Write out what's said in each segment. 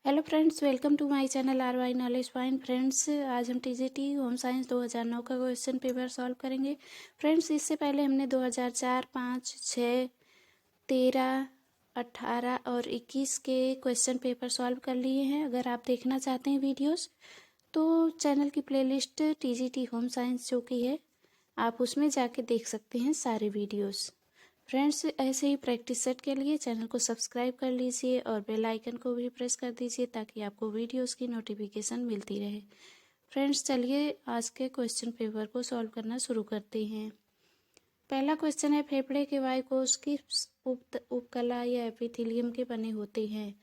Hello friends, welcome to my channel R Y knowledge point. Friends, आज हम TGT home science 2009 का question paper solve करेंगे। Friends, इससे पहले हमने 2004, 5, 6, 13, 18 और 21 के क्वेश्चन पेपर सॉल्व कर लिए हैं। अगर आप देखना चाहते हैं वीडियोस तो चैनल की प्लेलिस्ट टीजीटी होम साइंस जो कि है, आप उसमें जाके देख सकते हैं सारे वीडियोस। फ्रेंड्स, ऐसे ही प्रैक्टिस सेट के लिए चैनल को सब्सक्राइब कर लीजिए और बेल आइकन को भी प्रेस कर दीजिए ताकि आपको वीडियोस की नोटिफिकेशन मिलती रहे। फ्रेंड्स, चलिए आज के क्वेश्चन पेपर को सॉल्व करना शुरू करते हैं। पहला क्वेश्चन है, फेफड़े के वायुकोश की उपकला या एपिथेलियम के बने होते हैं।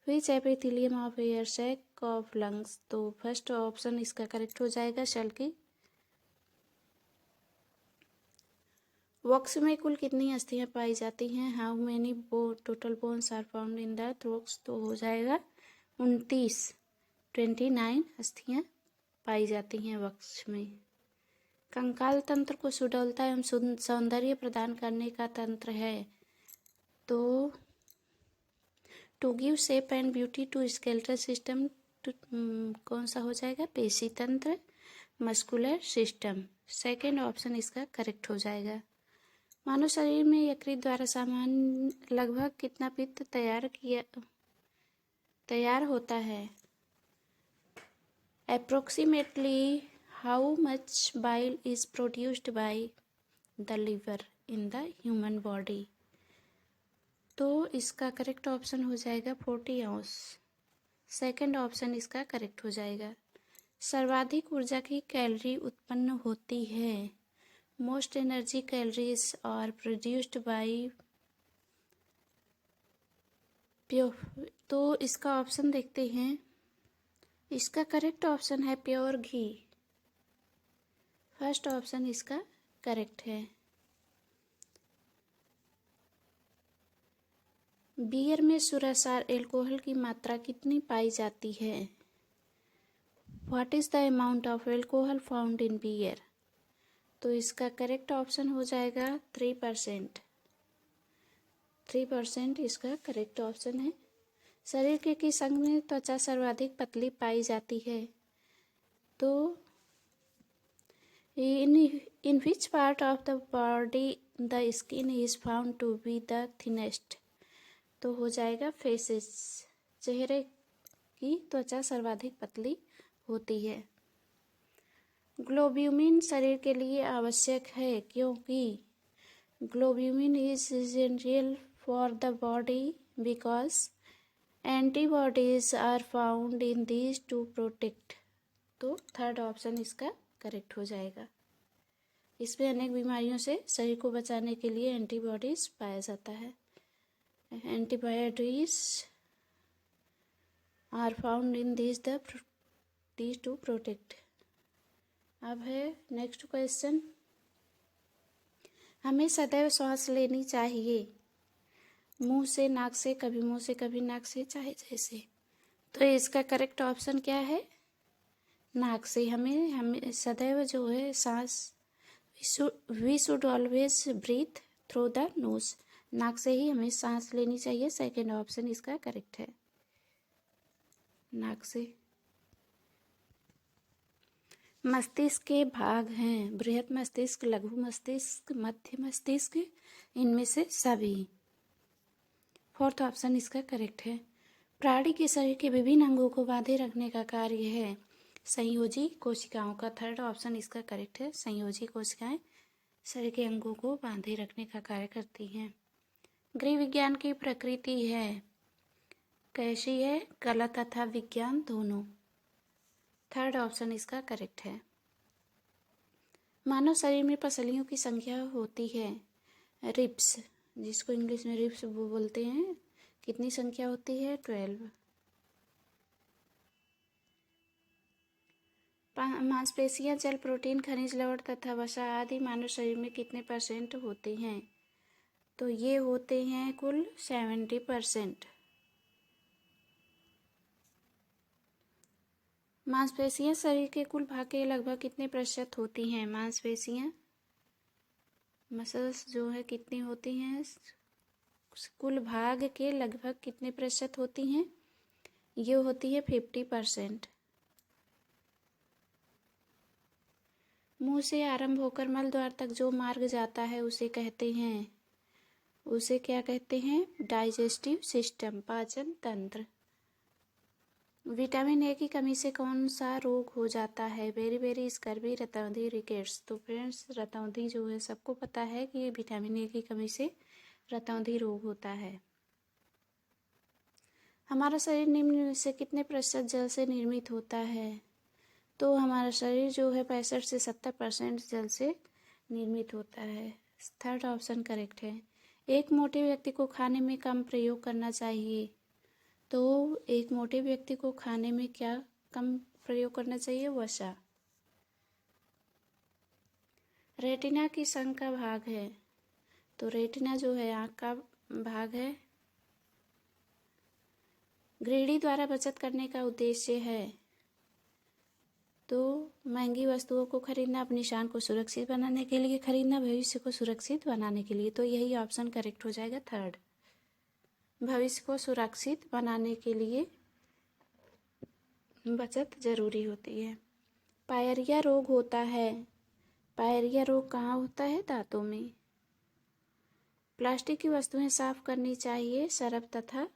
Which epithelium of air sac of lungs. तो फर्स्ट ऑप्शन इसका करेक्ट हो जाएगा, शल की। वॉक्स में कुल कितनी अस्थियां पाई जाती हैं? How many total bones are found in the thorax. तो हो जाएगा 29 अस्थियां पाई जाती हैं वॉक्स में। कंकाल तंत्र को सुडौलता एवं सौंदर्य प्रदान करने का तंत्र है। तो to give shape and beauty to skeletal system कौन सा हो जाएगा? पेशी तंत्र, मस्कुलर सिस्टम। सेकेंड ऑप्शन इसका करेक्ट हो जाएगा। मानव शरीर में यकृत द्वारा सामान्य लगभग कितना पित्त तैयार होता है? Approximately how much bile is produced by the liver in the human body. तो इसका करेक्ट ऑप्शन हो जाएगा 40 आउंस। सेकंड ऑप्शन इसका करेक्ट हो जाएगा। सर्वाधिक ऊर्जा की कैलोरी उत्पन्न होती है। Most energy calories are produced by pure. तो इसका ऑप्शन देखते हैं। इसका करेक्ट ऑप्शन है प्योर घी। फर्स्ट ऑप्शन इसका करेक्ट है। बियर में सुरासार एल्कोहल की मात्रा कितनी पाई जाती है? What is the amount of alcohol found in beer. तो इसका करेक्ट ऑप्शन हो जाएगा 3%। 3% इसका करेक्ट ऑप्शन है। शरीर के किस अंग में त्वचा सर्वाधिक पतली पाई जाती है? तो in which part of the body the skin is found to be the thinnest. तो हो जाएगा फेसेस। चेहरे की त्वचा सर्वाधिक पतली होती है। ग्लोब्यूमिन शरीर के लिए आवश्यक है क्योंकि globulin is essential for the body because antibodies are found in these to protect. तो थर्ड ऑप्शन इसका करेक्ट हो जाएगा। इसमें अनेक बीमारियों से शरीर को बचाने के लिए एंटीबॉडीज पाया जाता है। Antibodies are found in these to protect. अब है नेक्स्ट क्वेश्चन। हमें सदैव सांस लेनी चाहिए मुंह से, नाक से, कभी मुंह से कभी नाक से, चाहे जैसे। तो इसका करेक्ट ऑप्शन क्या है? नाक से। हमें सदैव जो है सांस, we should always breathe through the nose. नाक से ही हमें सांस लेनी चाहिए। सेकेंड ऑप्शन इसका करेक्ट है, नाक से। मस्तिष्क के भाग हैं बृहद मस्तिष्क, लघु मस्तिष्क, मध्य मस्तिष्क, इनमें से सभी। फोर्थ ऑप्शन इसका करेक्ट है। प्राणी के शरीर के विभिन्न अंगों को बांधे रखने का कार्य है संयोजी कोशिकाओं का। थर्ड ऑप्शन इसका करेक्ट है। संयोजी कोशिकाएं शरीर के अंगों को बांधे रखने का कार्य करती हैं। गृह विज्ञान की प्रकृति है कैसी है? कला तथा विज्ञान दोनों। थर्ड ऑप्शन इसका करेक्ट है। मानव शरीर में पसलियों की संख्या होती है रिब्स, जिसको इंग्लिश में रिब्स बोलते हैं। कितनी संख्या होती है? 12। मांसपेशियां, जल, प्रोटीन, खनिज, लवण तथा वसा आदि मानव शरीर में कितने % होते हैं? तो ये होते हैं कुल 70%। मांसपेशियां शरीर के कुल भाग के लगभग कितने % होती हैं? मांसपेशियां, मसल्स जो है कितनी होती हैं? कुल भाग के लगभग कितने % होती हैं? ये होती है 50%। मुंह से आरंभ होकर मल द्वार तक जो मार्ग जाता है उसे क्या कहते हैं? डाइजेस्टिव सिस्टम, पाचन तंत्र। विटामिन ए की कमी से कौन सा रोग हो जाता है? बेरी स्कर्वी, रतौंधी, रिकेट्स। तो फ्रेंड्स, रतौंधी जो है सबको पता है कि विटामिन ए की कमी से रतौंधी रोग होता है। हमारा शरीर निम्न में से कितने प्रतिशत जल से निर्मित होता है? तो हमारा शरीर जो है 65 से 70% जल से निर्मित होता है। थर्ड ऑप्शन करेक्ट है। एक मोटे व्यक्ति को खाने में कम प्रयोग करना चाहिए। तो एक मोटे व्यक्ति को खाने में क्या कम प्रयोग करना चाहिए? वसा। रेटिना किस अंग का भाग है? तो रेटिना जो है आँख का भाग है। गृहिणी द्वारा बचत करने का उद्देश्य है। तो महंगी वस्तुओं को खरीदना, अपनी शान को सुरक्षित बनाने के लिए खरीदना, भविष्य को सुरक्षित बनाने के लिए। तो यही ऑप्शन करेक्ट हो जाएगा, थर्ड। भविष्य को सुरक्षित बनाने के लिए बचत जरूरी होती है। पायरिया रोग होता है। पायरिया रोग कहाँ होता है? दांतों में। प्लास्टिक की वस्तुएं साफ करनी चाहिए सरफ तथा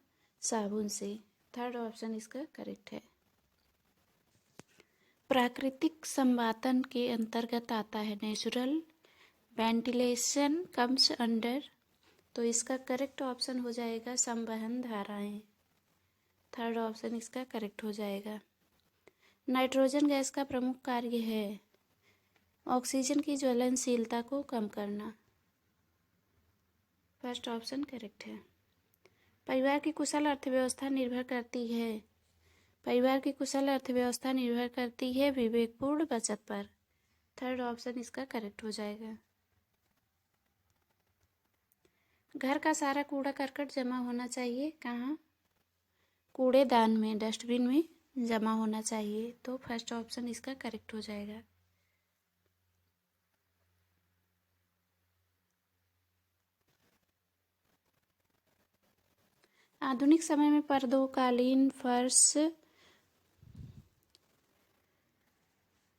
साबुन से। थर्ड ऑप्शन इसका करेक्ट है। प्राकृतिक संवातन के अंतर्गत आता है नेचुरल वेंटिलेशन कम्स अंडर। तो इसका करेक्ट ऑप्शन हो जाएगा संवहन धाराएं। थर्ड ऑप्शन इसका करेक्ट हो जाएगा। नाइट्रोजन गैस का प्रमुख कार्य है ऑक्सीजन की ज्वलनशीलता को कम करना। फर्स्ट ऑप्शन करेक्ट है। परिवार की कुशल अर्थव्यवस्था निर्भर करती है विवेकपूर्ण बचत पर। थर्ड ऑप्शन इसका करेक्ट हो जाएगा। घर का सारा कूड़ा करकट जमा होना चाहिए कहाँ? कूड़ेदान में, डस्टबिन में जमा होना चाहिए। तो फर्स्ट ऑप्शन इसका करेक्ट हो जाएगा। आधुनिक समय में पर्दों, कालीन, फर्श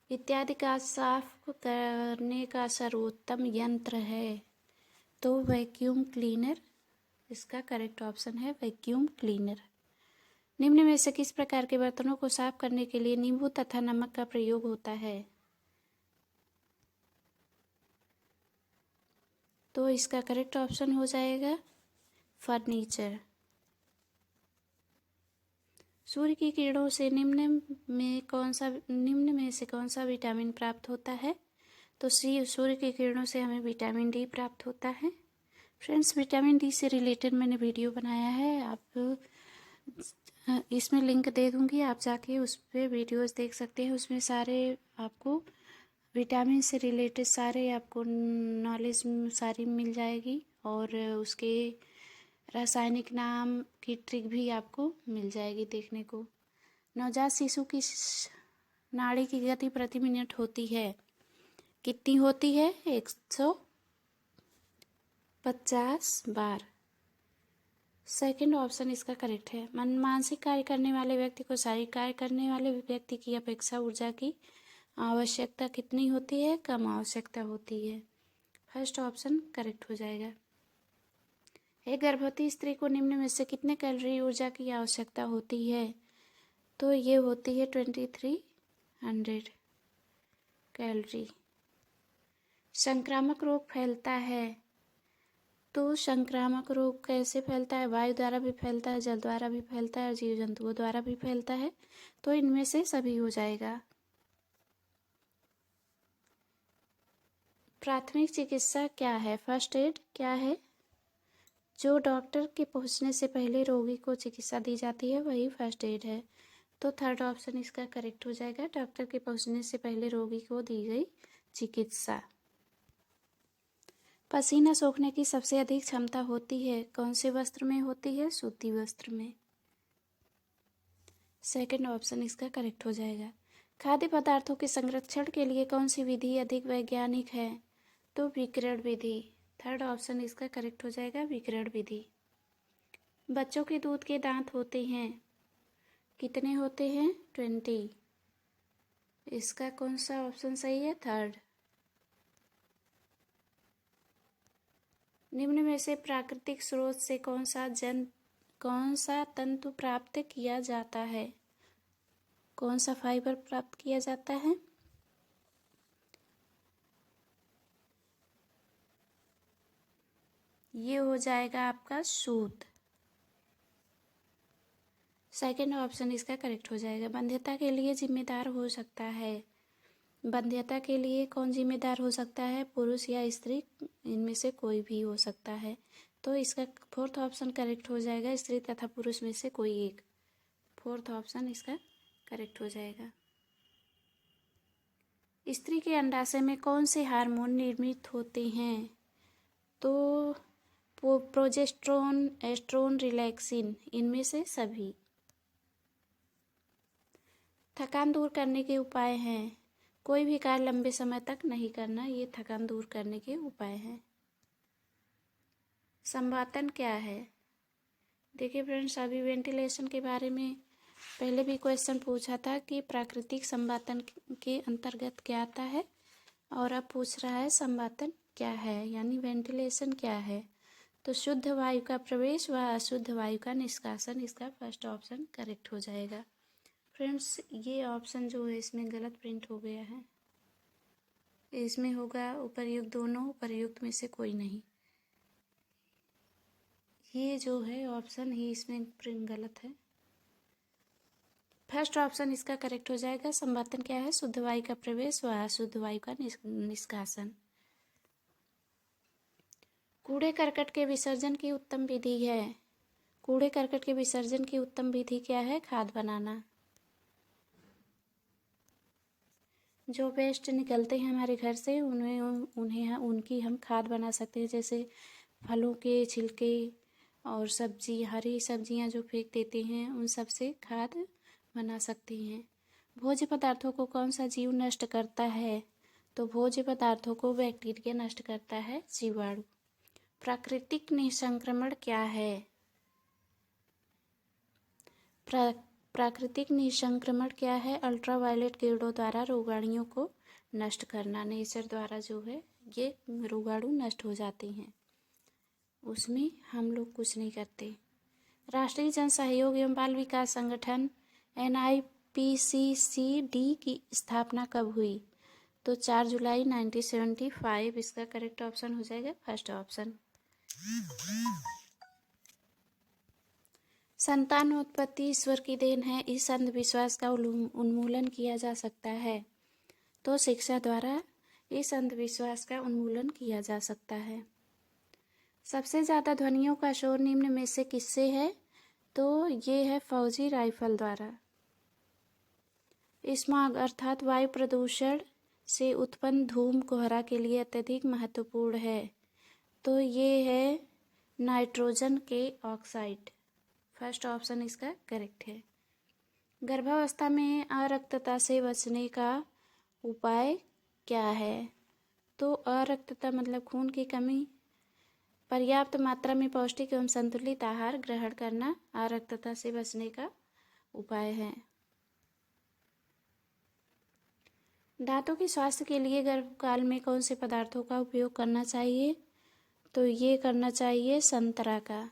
इत्यादि का साफ करने का सर्वोत्तम यंत्र है तो वैक्यूम क्लीनर इसका करेक्ट ऑप्शन है, वैक्यूम क्लीनर। निम्न में से किस प्रकार के बर्तनों को साफ करने के लिए नींबू तथा नमक का प्रयोग होता है? तो इसका करेक्ट ऑप्शन हो जाएगा फर्नीचर। सूर्य की किरणों से निम्न में से कौन सा विटामिन प्राप्त होता है? तो सूर्य की किरणों से हमें विटामिन डी प्राप्त होता है। फ्रेंड्स, विटामिन डी से रिलेटेड मैंने वीडियो बनाया है, आप इसमें लिंक दे दूंगी, आप जाके उस पर वीडियोस देख सकते हैं। उसमें सारे आपको विटामिन से रिलेटेड सारे आपको नॉलेज सारी मिल जाएगी और उसके रासायनिक नाम की ट्रिक भी आपको मिल जाएगी देखने को। नवजात शिशु की नाड़ी की गति प्रति मिनट होती है कितनी होती है? 150 बार। सेकंड ऑप्शन इसका करेक्ट है। मानसिक कार्य करने वाले व्यक्ति को शारीरिक कार्य करने वाले व्यक्ति की अपेक्षा ऊर्जा की आवश्यकता कितनी होती है? कम आवश्यकता होती है। फर्स्ट ऑप्शन करेक्ट हो जाएगा। एक गर्भवती स्त्री को निम्न में से कितने कैलोरी ऊर्जा की आवश्यकता होती है? तो ये होती है 2300 कैलोरी। संक्रामक रोग फैलता है तो संक्रामक रोग कैसे फैलता है? वायु द्वारा भी फैलता है, जल द्वारा भी फैलता है और जीव जंतुओं द्वारा भी फैलता है। तो इनमें से सभी हो जाएगा। प्राथमिक चिकित्सा क्या है? फर्स्ट एड क्या है? जो डॉक्टर के पहुंचने से पहले रोगी को चिकित्सा दी जाती है वही फर्स्ट एड है। तो थर्ड ऑप्शन इसका करेक्ट हो जाएगा, डॉक्टर के पहुंचने से पहले रोगी को दी गई चिकित्सा। पसीना सोखने की सबसे अधिक क्षमता होती है कौन से वस्त्र में होती है? सूती वस्त्र में। सेकंड ऑप्शन इसका करेक्ट हो जाएगा। खाद्य पदार्थों के संरक्षण के लिए कौन सी विधि अधिक वैज्ञानिक है? तो विकिरण विधि। थर्ड ऑप्शन इसका करेक्ट हो जाएगा, विकिरण विधि। बच्चों के दूध के दांत होते हैं कितने होते हैं? 20। इसका कौन सा ऑप्शन सही है? थर्ड। निम्न में से प्राकृतिक स्रोत से कौन सा तंतु प्राप्त किया जाता है? कौन सा फाइबर प्राप्त किया जाता है? ये हो जाएगा आपका सूत। सेकंड ऑप्शन इसका करेक्ट हो जाएगा। बंध्यता के लिए जिम्मेदार हो सकता है। बंध्यता के लिए कौन जिम्मेदार हो सकता है? पुरुष या स्त्री, इनमें से कोई भी हो सकता है। तो इसका फोर्थ ऑप्शन करेक्ट हो जाएगा, स्त्री तथा पुरुष में से कोई एक। फोर्थ ऑप्शन इसका करेक्ट हो जाएगा। स्त्री के अंडाशय में कौन से हार्मोन निर्मित होते हैं? तो प्रोजेस्टेरोन, एस्ट्रोन, रिलैक्सिन, इनमें से सभी। थकान दूर करने के उपाय हैं। कोई भी कार्य लंबे समय तक नहीं करना, ये थकान दूर करने के उपाय हैं। संवातन क्या है? देखिए फ्रेंड्स, अभी वेंटिलेशन के बारे में पहले भी क्वेश्चन पूछा था कि प्राकृतिक संवातन के अंतर्गत क्या आता है, और अब पूछ रहा है संवातन क्या है, यानी वेंटिलेशन क्या है। तो शुद्ध वायु का प्रवेश व अशुद्ध वायु का निष्कासन, इसका फर्स्ट ऑप्शन करेक्ट हो जाएगा। फ्रेंड्स, ये ऑप्शन जो है इसमें गलत प्रिंट हो गया है। इसमें होगा उपर्युक्त दोनों, उपर्युक्त में से कोई नहीं। ये जो है ऑप्शन ही इसमें प्रिंट गलत है। फर्स्ट ऑप्शन इसका करेक्ट हो जाएगा। संवातन क्या है? शुद्ध वायु का प्रवेश व अशुद्ध वायु का निष्कासन। कूड़े करकट के विसर्जन की उत्तम विधि है। कूड़े करकट के विसर्जन की उत्तम विधि क्या है? खाद बनाना। जो वेस्ट निकलते हैं हमारे घर से, उनकी हम खाद बना सकते हैं। जैसे फलों के छिलके और सब्जी, हरी सब्जियां जो फेंक देते हैं, उन सब से खाद बना सकते हैं। भोज्य पदार्थों को कौन सा जीव नष्ट करता है? तो भोज्य पदार्थों को बैक्टीरिया नष्ट करता है, जीवाणु। प्राकृतिक निसंक्रमण क्या है? प्राकृतिक निसंक्रमण क्या है? अल्ट्रावायलेट किरणों द्वारा रोगाणुओं को नष्ट करना। नेचर द्वारा जो है ये रोगाणु नष्ट हो जाते हैं, उसमें हम लोग कुछ नहीं करते। राष्ट्रीय जन सहयोग एवं बाल विकास संगठन NIPCCD की स्थापना कब हुई? तो 4 जुलाई 1975 इसका करेक्ट ऑप्शन हो जाएगा, फर्स्ट ऑप्शन। संतानोत्पत्ति ईश्वर की देन है, इस अंधविश्वास का उन्मूलन किया जा सकता है। तो शिक्षा द्वारा इस अंधविश्वास का उन्मूलन किया जा सकता है। सबसे ज़्यादा ध्वनियों का शोर निम्न में से किससे है? तो ये है फौजी राइफल द्वारा। स्मॉग अर्थात वायु प्रदूषण से उत्पन्न धूम कोहरा के लिए अत्यधिक महत्वपूर्ण है। तो ये है नाइट्रोजन के ऑक्साइड। फर्स्ट ऑप्शन इसका करेक्ट है। गर्भावस्था में अरक्तता से बचने का उपाय क्या है? तो अरक्तता मतलब खून की कमी। पर्याप्त मात्रा में पौष्टिक एवं संतुलित आहार ग्रहण करना अरक्तता से बचने का उपाय है। दांतों के स्वास्थ्य के लिए गर्भकाल में कौन से पदार्थों का उपयोग करना चाहिए? तो ये करना चाहिए संतरा का।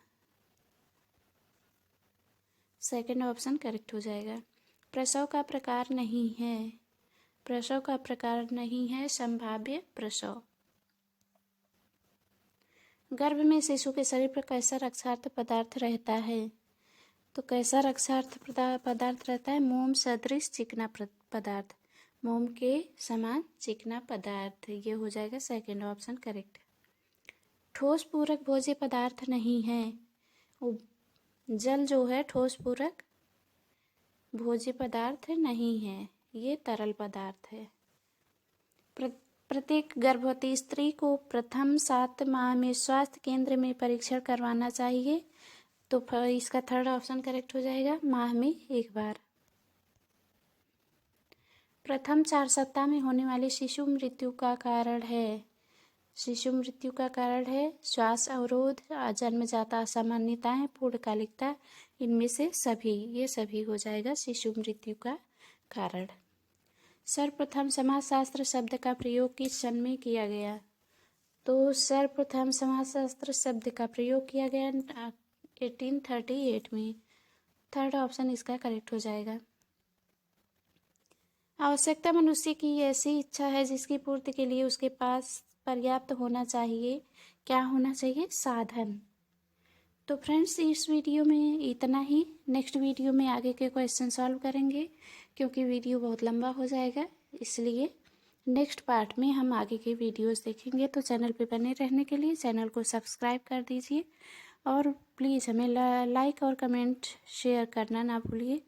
सेकंड ऑप्शन करेक्ट हो जाएगा। प्रसव का प्रकार नहीं है। प्रसव का प्रकार नहीं है, संभाव्य प्रसव। गर्भ में शिशु के शरीर पर कैसा रक्षार्थ पदार्थ रहता है? तो कैसा रक्षार्थ पदार्थ रहता है? मोम सदृश चिकना पदार्थ। मोम के समान चिकना पदार्थ, ये हो जाएगा सेकंड ऑप्शन करेक्ट। ठोस पूरक भोज्य पदार्थ नहीं है। जल जो है ठोस पूरक भोज्य पदार्थ नहीं है, ये तरल पदार्थ है। प्रत्येक गर्भवती स्त्री को प्रथम 7 माह में स्वास्थ्य केंद्र में परीक्षण करवाना चाहिए। तो इसका थर्ड ऑप्शन करेक्ट हो जाएगा, माह में एक बार। प्रथम 4 सप्ताह में होने वाली शिशु मृत्यु का कारण है। शिशु मृत्यु का कारण है श्वास अवरोध, जन्मजात असामान्यताएं, पूर्णकालिकता इनमें से सभी, ये सभी हो जाएगा शिशु मृत्यु का कारण। सर्वप्रथम समाजशास्त्र शब्द का प्रयोग किस सन में किया गया? तो सर्वप्रथम समाजशास्त्र शब्द का प्रयोग किया गया 1838 में। थर्ड ऑप्शन इसका करेक्ट हो जाएगा। आवश्यकता मनुष्य की ऐसी इच्छा है जिसकी पूर्ति के लिए उसके पास पर्याप्त होना चाहिए। क्या होना चाहिए? साधन। तो फ्रेंड्स इस वीडियो में इतना ही। नेक्स्ट वीडियो में आगे के क्वेश्चन सॉल्व करेंगे, क्योंकि वीडियो बहुत लंबा हो जाएगा, इसलिए नेक्स्ट पार्ट में हम आगे के वीडियोस देखेंगे। तो चैनल पे बने रहने के लिए चैनल को सब्सक्राइब कर दीजिए और प्लीज़ हमें लाइक और कमेंट शेयर करना ना भूलिए।